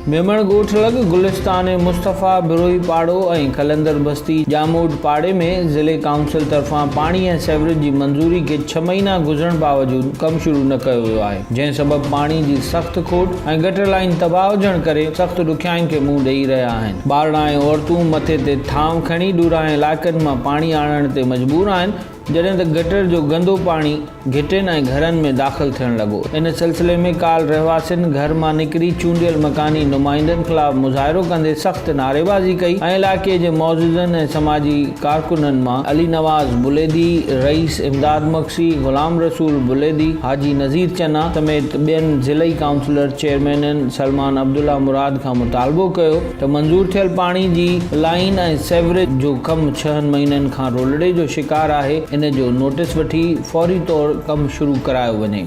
मेमण ॻोठ लॻ गुलिस्तान मुस्तफ़ा बिरोही पाड़ो ऐं कलंदर बस्ती जामूड पाड़े में ज़िले काउंसिल तरफ़ां पाणी ऐं सेवरेज जी मंज़ूरी खे 6 महीना गुज़रण बावजूद कमु शुरू न कयो वियो आहे, जंहिं सबबु पाणी जी सख़्त खोट ऐं गटर लाइन तबाह हुजण करे सख़्त ॾुखियाईनि खे मुंहुं ॾेई रहिया आहिनि। ॿारड़ा ऐं औरतूं मथे ते थांव खणी ॾूरांहें इलाइक़नि मां पाणी आणण ते मजबूर आहिनि, जॾहिं त गटर जो गंदो पाणी घिटियुनि ऐं घरनि में दाख़िल थियण लॻो। इन सिलसिले में काल रहवासियुनि घर मां निकिरी चूंडियल मकानी नुमाइंदनि ख़िलाफ़ मुज़ाहिरो कंदे सख़्त नारेबाज़ी कई ऐं इलाइक़े जे मौजूदनि ऐं समाजी कारकुननि मां अली नवाज़ बुलेदी, रईस इमदाद मक्सी, ग़ुलाम रसूल बुलेदी, हाजी नज़ीर चन्ना समेत ॿियनि ज़िलई काउंसिलर चेयरमैननि सलमान अब्दुल्ला मुराद खां मुतालबो कयो त मंज़ूर थियल पाणी जी लाइन ऐं सेवरेज जो कमु 6 महीननि खां रोलड़े जो शिकार आहे, इन जो नोटिस वठी फौरी तौर कमु शुरू करायो वञे।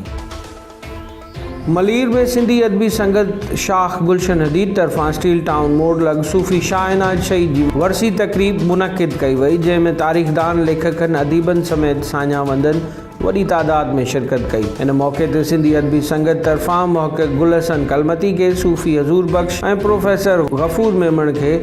मलीर में सिंधी अदबी संगत शाख गुलशन हदीद तरफ़ां स्टील टाउन मोड़ लॻ सूफ़ी शाह इनायत शहीद जी वरसी तक़रीब मुनक़िद कई वई, जंहिंमें तारीख़दान लेखकनि अदीबनि समेत साञा वंदनि वॾी तादाद में शिरकत कई। इन मौक़े ते सिंधी अदबी संगत तरफ़ां मुहक़क़ गुल हसन कलमती खे सूफ़ी हज़ूर बख़्श ऐं प्रोफेसर गफ़ूर मेमण खे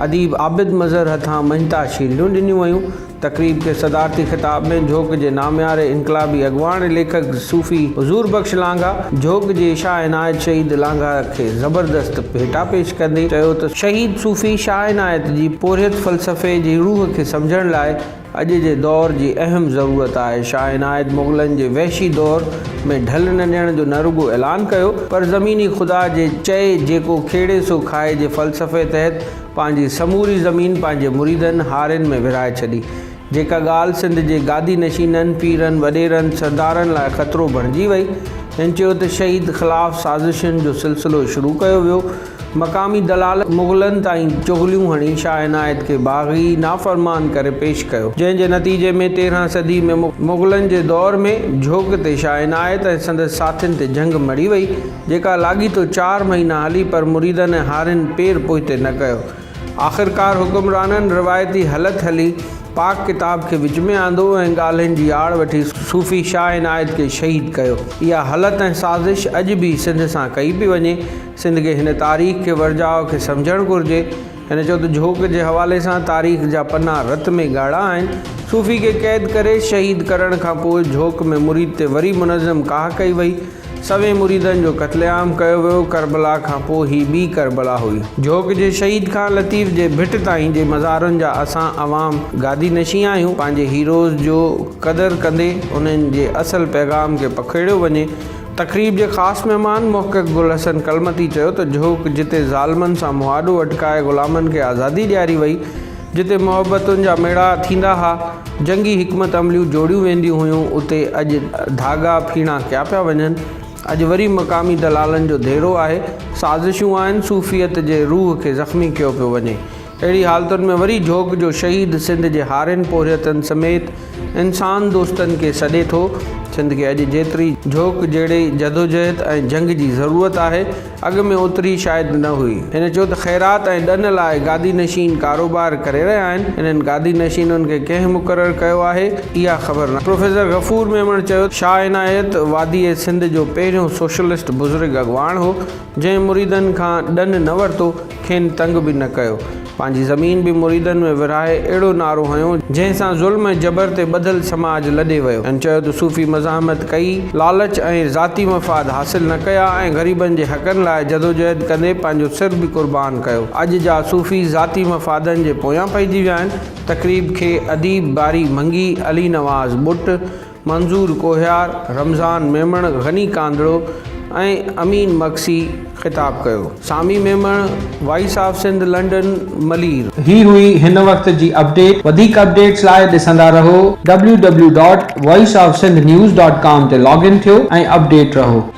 अदीब आबिद मज़हर हथां मञता शील्डियूं ॾिनियूं वयूं। तक़रीब के सदारती ख़िताब में झोक जे नामियारे इनकलाबी अॻवान लेखक सूफ़ी हज़ूर बख़्श लांघा झोक जे शाह इनायत शहीद लांघा खे ज़बरदस्त भेटा पेश कंदे चयो त शहीद सूफ़ी शाह इनायत जी पोरियत फ़लसफ़े जी रूह खे सम्झण लाइ अॼु जे दौर जी अहम ज़रूरत आहे। शाह इनायत मुग़लनि जे वहशी दौर में ढल न ॾियण जो न रुॻो ऐलान कयो, पर ज़मीनी ख़ुदा जे चए जेको खेड़े सो खाए जे फ़लसफ़े तहत पंहिंजी समूरी ज़मीन पंहिंजे मुरीदनि हारियुनि में विराए छॾी, जेका ॻाल्हि सिंध जे गादी नशीननि पीरनि वॾेरनि सरदारनि लाइ ख़तरो बणिजी वई। हिन चयो त शहीद ख़िलाफ़ साज़िशुनि जो सिलसिलो शुरू कयो वियो। मक़ामी दलाल मुग़लनि ताईं चुगलियूं हणी शाह इनायत खे बाग़ी नाफ़रमान करे पेश कयो, जंहिं जे नतीजे में 13 सदी में मुग़लनि जे दौर में झोक ते शाह इनायत ऐं संदसि साथियुनि ते जंग मड़ी वई, जेका लाॻीतो 4 महीना हली, पर मुरीदनि ऐं हारियुनि पेर पोइते न कयो। आख़िरकार हुकुमराननि रिवायती हलत हली पाक किताब के विच में आंदो ऐं ॻाल्हियुनि जी आड़ वठी सूफ़ी शाह इनायत खे शहीद कयो। इहा हलत ऐं साज़िश अॼु बि सिंध सां कई पई वञे। सिंध खे हिन तारीख़ के वर्जाउ खे सम्झणु घुरिजे। हिन चयो त झोक जे हवाले सां तारीख़ जा पन्ना रत में ॻाढ़ा आहिनि। सूफ़ी खे क़ैद करे शहीद करण खां पोइ झोक में मुरीद ते वरी मुनज़्ज़म काह कई वई। सवे मुरीदनि जो क़त्लेआम कयो वियो। करबला खां पोइ ही ॿी करबला हुई। झोक जे शहीद खां लतीफ़ जे भिट ताईं जे मज़ारुनि जा असां अवाम गादी नशी आहियूं। पंहिंजे हीरोज़ जो क़दुरु कंदे उन्हनि जे असल पैगाम खे पखेड़ियो वञे। तक़रीब जे ख़ासि महिमान मुहक़क़ गुल हसन कलमती चयो त झोक जिते ज़ालिमनि सां मुआदो अटकाए ग़ुलामनि खे आज़ादी ॾियारी वई, जिते मोहबतुनि जा मेड़ा थींदा हुआ, जंगी हिकमत अमलियूं जोड़ियूं वेंदियूं हुयूं, उते अॼु धागा फीणा कया पिया वञनि। अॼु वरी मक़ामी दलालनि जो धेरो आहे, साज़िशूं आहिनि, सूफ़ियत जे रूह खे ज़ख़्मी कयो पियो वञे। अहिड़ी हालतुनि में वरी झोक जो शहीद सिंध जे हारियुनि पोरियतनि समेत इंसान दोस्तनि खे सॾे थो। सिंध खे अॼु जेतिरी झोक जहिड़े जदोजहद ऐं जंग जी ज़रूरत आहे, अॻु में ओतिरी शायदि न हुई। हिन चयो त ख़ैरात ऐं ॾन लाइ गादी नशीन कारोबार करे रहिया आहिनि। इन्हनि गादी नशीनुनि खे कंहिं मुक़ररु कयो आहे, इहा ख़बर न। प्रोफेसर गफ़ूर मेमण चयो शाह इनायत वादी सिंध जो पहिरियों सोशलिस्ट बुज़ुर्ग अॻवान हो, जंहिं मुरीदनि खां ॾन न वरितो, खेनि तंग बि न कयो, पंहिंजी ज़मीन बि मुरीदनि में विराए अहिड़ो नारो हयो जंहिंसां ज़ुल्म ऐं जबर ते ॿधल समाज लॾे वियो। ऐं चयो त सूफ़ी मज़ाहमत कई, लालच ऐं ज़ाती मफ़ाद हासिल न कया ऐं ग़रीबनि जे हक़नि लाइ जदोजहद कंदे पंहिंजो सिर बि क़ुर्बान कयो। अॼु जा सूफ़ी ज़ाती मफ़ादनि जे पोयां पइजी विया आहिनि। तक़रीब खे अदीब बारी मंगी, अली नवाज़ बुट, मंज़ूर कोहियार, रमज़ान मेमण, गनी कांदड़ो ऐं अमीन मक्सी ख़िताब कयो। Sami Memon, voice of Sindh, London, Malir. ही हुई हिन वक़्त जी अपडेट। वधीक अपडेट्स लाइ ॾिसंदा रहो www.voiceofsindhnews.com ते लॉगिन थियो ऐं अपडेट रहो।